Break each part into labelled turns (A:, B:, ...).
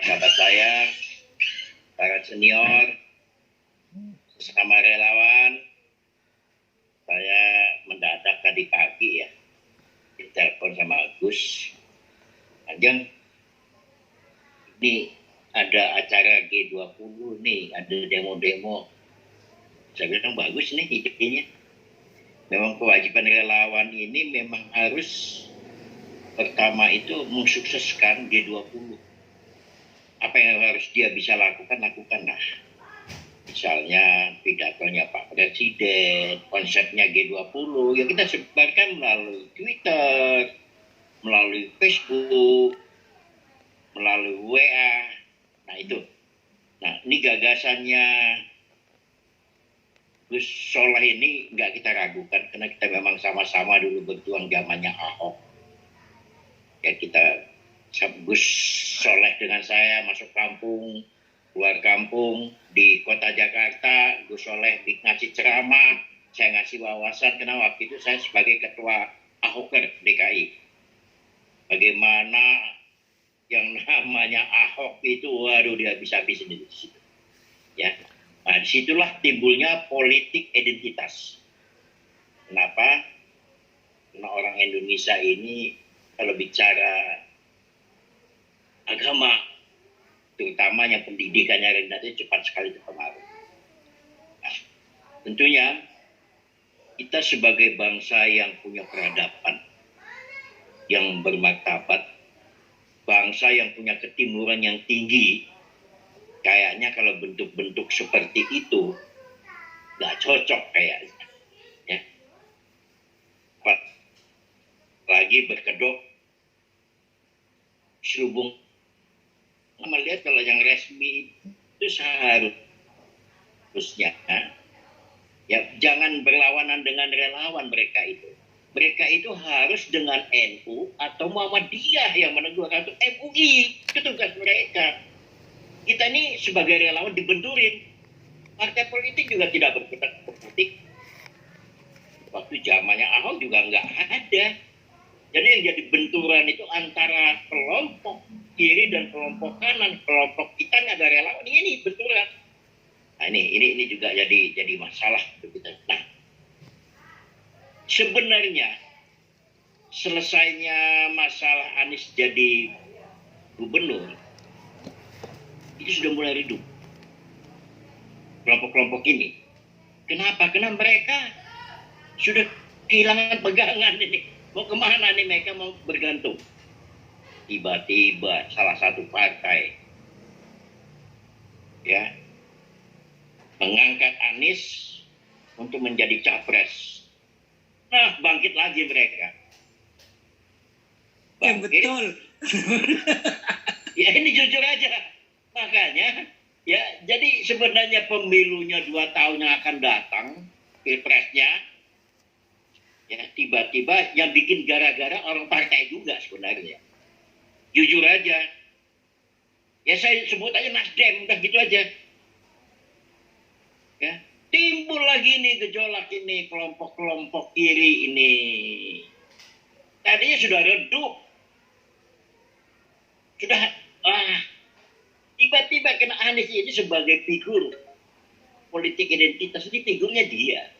A: sahabat-sahabat saya, para senior, sesama relawan, saya mendadak tadi pagi ya, ditelepon sama Agus, Ajeng, ini ada acara G20 nih, ada demo-demo. Saya bilang bagus nih idenya. Memang kewajiban relawan ini memang harus pertama itu mensukseskan G20. Apa yang harus dia bisa lakukan, lakukanlah. Misalnya pidatonya Pak Presiden, konsepnya G20, ya kita sebarkan melalui Twitter, melalui Facebook, melalui WA. Nah itu. Nah ini gagasannya Gus Soleh ini nggak kita ragukan karena kita memang sama-sama dulu berjuang zamannya Ahok. Ya kita Gus Soleh dengan saya masuk kampung, keluar kampung di kota Jakarta, Gus Soleh ngasih ceramah, saya ngasih wawasan karena waktu itu saya sebagai ketua Ahoker DKI. Bagaimana yang namanya Ahok itu, waduh dia bisa-bisa di situ. Ya. Nah, disitulah timbulnya politik identitas. Kenapa? Karena orang Indonesia ini kalau bicara agama, terutama yang pendidikannya rendah itu cepat sekali terpengaruh. Nah, tentunya kita sebagai bangsa yang punya peradaban, yang bermartabat, bangsa yang punya ketimuran yang tinggi, kayaknya kalau bentuk-bentuk seperti itu nggak cocok kayaknya. Ya. Lagi berkedok selubung. Melihat kalau yang resmi itu seharusnya ya jangan berlawanan dengan relawan mereka itu. Mereka itu harus dengan NU atau Muhammadiyah yang menegur atau MUI, itu tugas mereka. Kita ini sebagai relawan dibenturin. Partai politik juga tidak berkutat politik. Waktu zamannya Ahok juga nggak ada. Jadi yang jadi benturan itu antara kelompok kiri dan kelompok kanan. Kelompok kita ada relawan ini benturan. Nah ini juga jadi masalah untuk kita. Nah, sebenarnya selesainya masalah Anies jadi gubernur itu sudah mulai redup kelompok-kelompok ini. Kenapa? Karena mereka sudah kehilangan pegangan ini. Mau kemana nih mereka mau bergantung? Tiba-tiba salah satu partai ya mengangkat Anies untuk menjadi capres. Nah, bangkit lagi mereka. Bangkit. Ya betul. Ya ini jujur aja. Makanya ya jadi sebenarnya pemilunya 2 tahun yang akan datang, pilpresnya ya tiba-tiba yang bikin gara-gara orang partai juga sebenarnya. Jujur aja. Ya saya sebut aja Nasdem, udah gitu aja. Ya, timbul lagi nih gejolak ini, kelompok-kelompok kiri ini. Tadinya sudah redup. Sudah tiba-tiba kena Anies ini sebagai figur politik identitas, ini figurnya dia.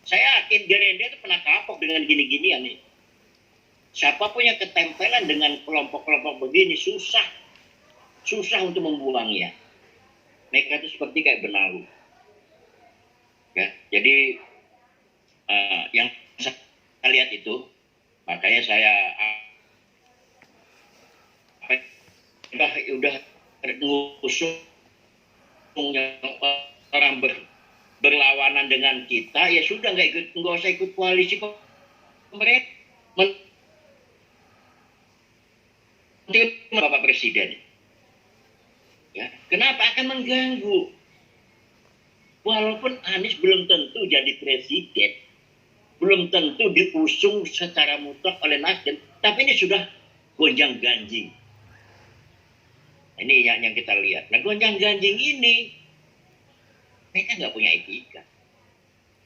A: Saya yakin Gerindra itu pernah kapok dengan gini-ginian nih. Siapapun yang ketempelan dengan kelompok-kelompok begini susah untuk membuangnya. Mereka itu seperti kayak benalu. Ya, jadi yang saya lihat itu, makanya saya udah ngusung yang orang berlawanan dengan kita, ya sudah nggak usah ikut koalisi mereka. Bapak Presiden, ya kenapa akan mengganggu? Walaupun Anies belum tentu jadi presiden, belum tentu diusung secara mutlak oleh Nasdem, tapi ini sudah gonjang ganjing. Ini yang kita lihat. Nah gonjang ganjing ini mereka nggak punya etika.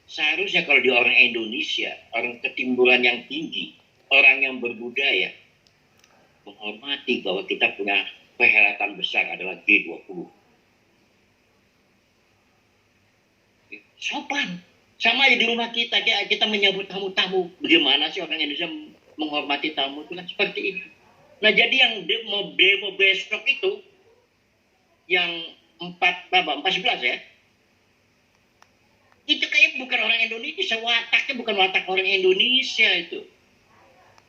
A: Seharusnya kalau di orang Indonesia, orang ketimbulan yang tinggi, orang yang berbudaya, menghormati bahwa kita punya perhelatan besar adalah G20. Sopan. Sama aja di rumah kita, kita menyambut tamu-tamu. Bagaimana sih orang Indonesia menghormati tamu itu kan seperti itu. Nah jadi yang demo besok itu, yang 411 ya, itu kayak bukan orang Indonesia, wataknya bukan watak orang Indonesia itu.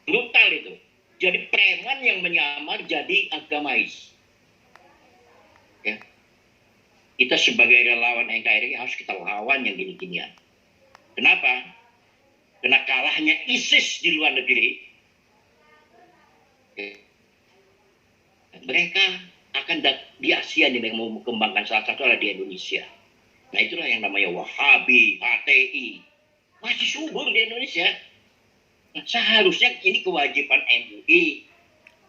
A: Brutal itu. Jadi preman yang menyamar jadi agamais. Ya. Kita sebagai relawan NKRI harus kita lawan yang gini-ginian. Kenapa? Karena kalahnya ISIS di luar negeri, mereka akan di Asia nih yang mau mengembangkan, salah satu adalah di Indonesia. Nah itulah yang namanya Wahabi, HTI. Masih subur di Indonesia. Nah, seharusnya ini kewajiban MUI,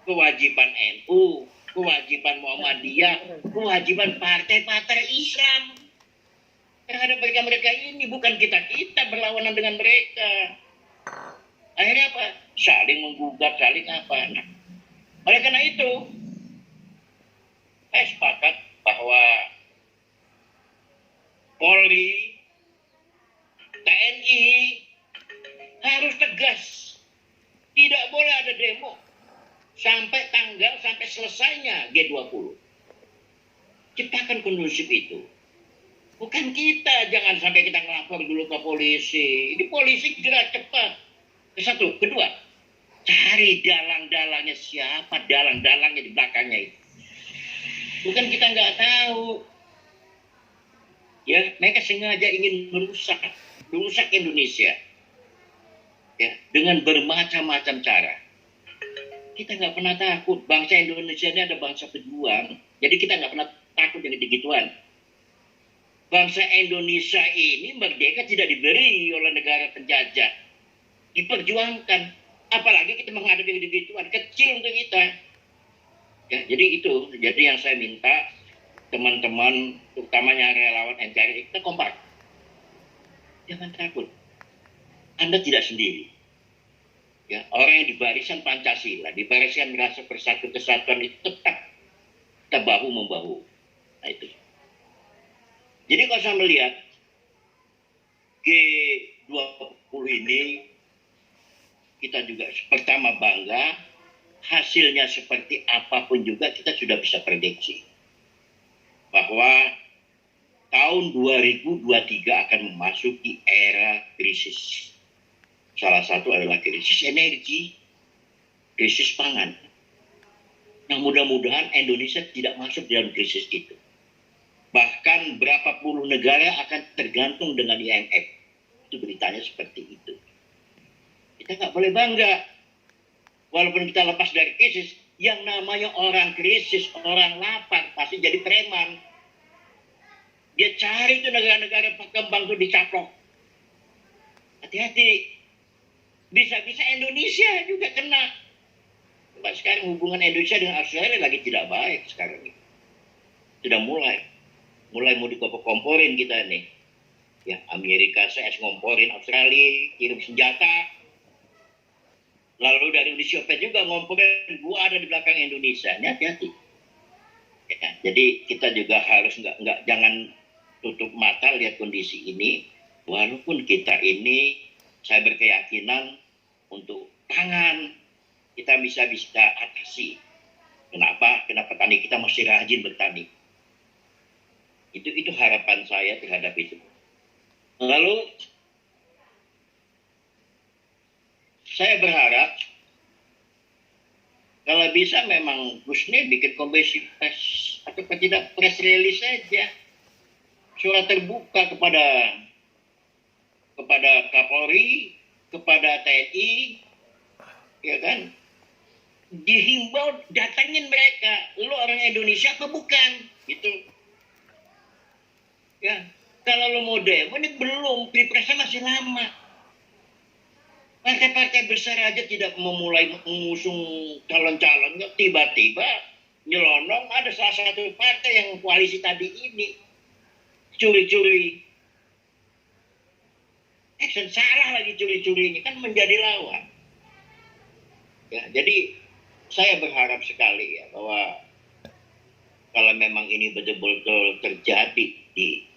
A: kewajiban NU, kewajiban Muhammadiyah, kewajiban partai-partai Islam terhadap mereka ini. Bukan kita berlawanan dengan mereka. Akhirnya apa? Saling menggugat, saling apa. Nah, oleh karena itu saya sepakat bahwa Polri, TNI harus tegas. Tidak boleh ada demo sampai selesainya G20. Ciptakan kondusif itu. Bukan kita, jangan sampai kita ngelapor dulu ke polisi. Ini polisi gerak cepat. Satu, kedua, cari dalang-dalangnya siapa, dalang-dalangnya di belakangnya itu. Bukan kita nggak tahu. Ya, mereka sengaja ingin merusak Indonesia. Ya, dengan bermacam-macam cara. Kita nggak pernah takut. Bangsa Indonesia ini ada bangsa pejuang. Jadi kita nggak pernah takut dengan digituan. Bangsa Indonesia ini merdeka tidak diberi oleh negara penjajah. Diperjuangkan. Apalagi kita menghadapi digituan. Kecil untuk kita. Ya, jadi itu. Jadi yang saya minta teman-teman, utamanya relawan NKRI, kita kompak. Jangan takut. Anda tidak sendiri. Ya, orang yang di barisan Pancasila, di barisan merasa persatu kesatuan itu tetap kita bahu-membahu. Nah itu. Jadi kalau saya melihat G20 ini, kita juga pertama bangga, hasilnya seperti apapun juga kita sudah bisa prediksi. Bahwa tahun 2023 akan memasuki era krisis. Salah satu adalah krisis energi, krisis pangan. Nah mudah-mudahan Indonesia tidak masuk dalam krisis itu. Bahkan berapa puluh negara akan tergantung dengan IMF. Itu beritanya seperti itu. Kita nggak boleh bangga. Walaupun kita lepas dari krisis, yang namanya orang krisis, orang lapar, pasti jadi preman. Dia cari itu negara-negara berkembang itu dicaplok. Hati-hati. Bisa-bisa Indonesia juga kena. Coba sekarang hubungan Indonesia dengan Australia lagi tidak baik sekarang ini. Sudah mulai mau dikompor-komporin kita nih. Ya, Amerika saya ngomporin Australia, kirim senjata. Lalu dari Uni Soviet juga ngomporin, gua ada di belakang Indonesia. Ini hati-hati. Ya, jadi kita juga harus jangan tutup mata lihat kondisi ini. Walaupun kita ini, saya berkeyakinan untuk pangan kita bisa atasi. Kenapa? Karena petani kita masih rajin bertani. Itu harapan saya terhadap itu. Lalu saya berharap kalau bisa memang Gusne bikin konvensi pers atau tidak press release saja, surat terbuka kepada Kapolri, kepada TNI, ya kan, dihimbau datangin mereka, lo orang Indonesia apa bukan, gitu. Ya, kalau lo mau demo ini belum, pilpresnya masih lama. Partai-partai besar aja tidak memulai mengusung calon-calonnya, tiba-tiba nyelonong ada salah satu partai yang koalisi tadi ini curi-curi. Salah lagi curi-curinya kan menjadi lawan. Ya, jadi saya berharap sekali ya bahwa kalau memang ini betul-betul terjadi di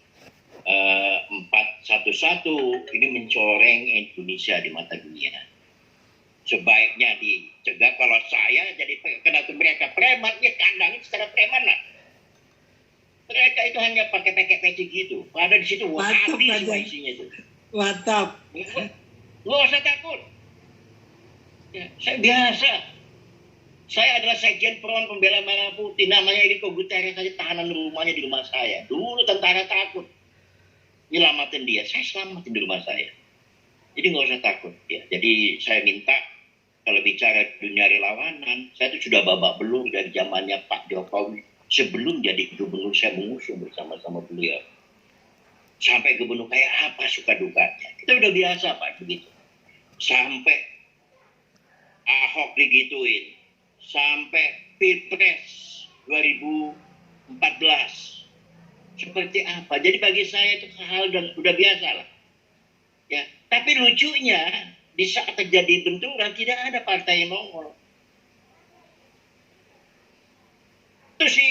A: 411 ini mencoreng Indonesia di mata dunia. Sebaiknya dicegah. Kalau saya jadi kena mereka preman, ya kandangin secara preman lah. Mereka itu hanya pakai peci gitu. Ada di situ wahabi semua isinya itu.
B: Mantap.
A: Nggak usah takut. Ya, saya biasa. Saya adalah sekjen Front Pembela Merah Putih. Namanya Eriko Guterres saja tahanan rumahnya di rumah saya. Dulu tentara takut nyelamatin dia. Saya selamatin di rumah saya. Jadi nggak usah takut. Ya. Jadi saya minta kalau bicara dunia relawanan, saya itu sudah babak belur dari zamannya Pak Jokowi. Sebelum jadi gubernur saya mengusung bersama-sama beliau. Sampai gubernur kayak apa suka dukanya. Kita udah biasa Pak begitu. Sampai Ahok digituin. Sampai Pilpres 2014. Seperti apa. Jadi bagi saya itu hal dan udah biasa lah. Ya. Tapi lucunya di saat terjadi benturan tidak ada partai yang nongol. Terus si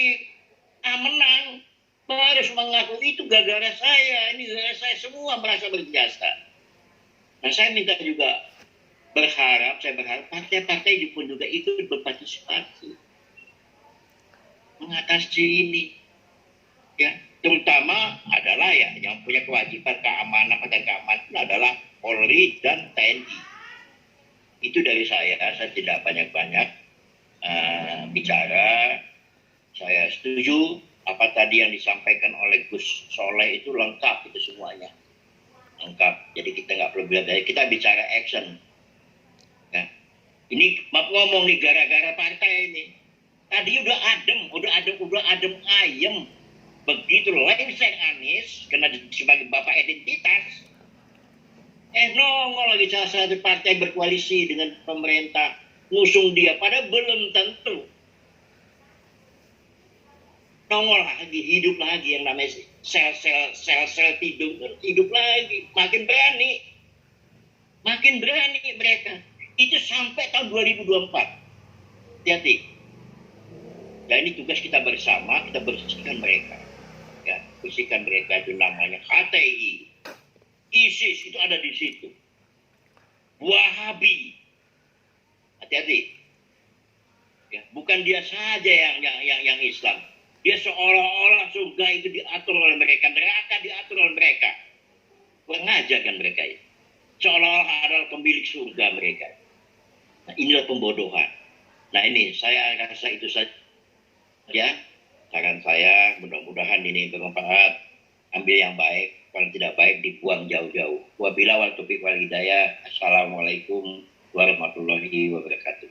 A: A menang, harus mengaku itu gara-gara saya, ini gara-gara saya, semua merasa berjasa. Nah saya minta juga saya berharap partai-partai pun juga ikut berpartisipasi mengatasi ini. Ya, terutama adalah ya yang punya kewajiban keamanan adalah Polri dan TNI. Itu dari saya tidak banyak-banyak bicara. Saya setuju apa tadi yang disampaikan oleh Gus Soleh itu lengkap itu semuanya. Lengkap. Jadi kita nggak perlu bilang, kita bicara action. Ya. Ini maaf ngomong nih gara-gara partai ini. Tadi udah adem ayem. Begitu lengser Anies kena sebagai bapak identitas. Nongol lagi salah satu partai berkoalisi dengan pemerintah ngusung dia, padahal belum tentu. Nongol lagi, hidup lagi yang namanya sel-sel hidup lagi, makin berani mereka. Itu sampai tahun 2024. Hati-hati. Dan ini tugas kita bersama, kita bersihkan mereka. Ya, bersihkan mereka itu namanya HTI. ISIS itu ada di situ. Wahabi. Hati-hati. Ya, bukan dia saja yang Islam. Dia seolah-olah surga itu diatur oleh mereka, neraka diatur oleh mereka. Mengajarkan mereka itu. Seolah-olah adalah pemilik surga mereka. Nah, inilah pembodohan. Nah ini, saya rasa itu saja. Saran saya, mudah-mudahan ini bermanfaat. Ambil yang baik, kalau tidak baik dibuang jauh-jauh. Wabillahi wal taufiq wal hidayah. Assalamualaikum warahmatullahi wabarakatuh.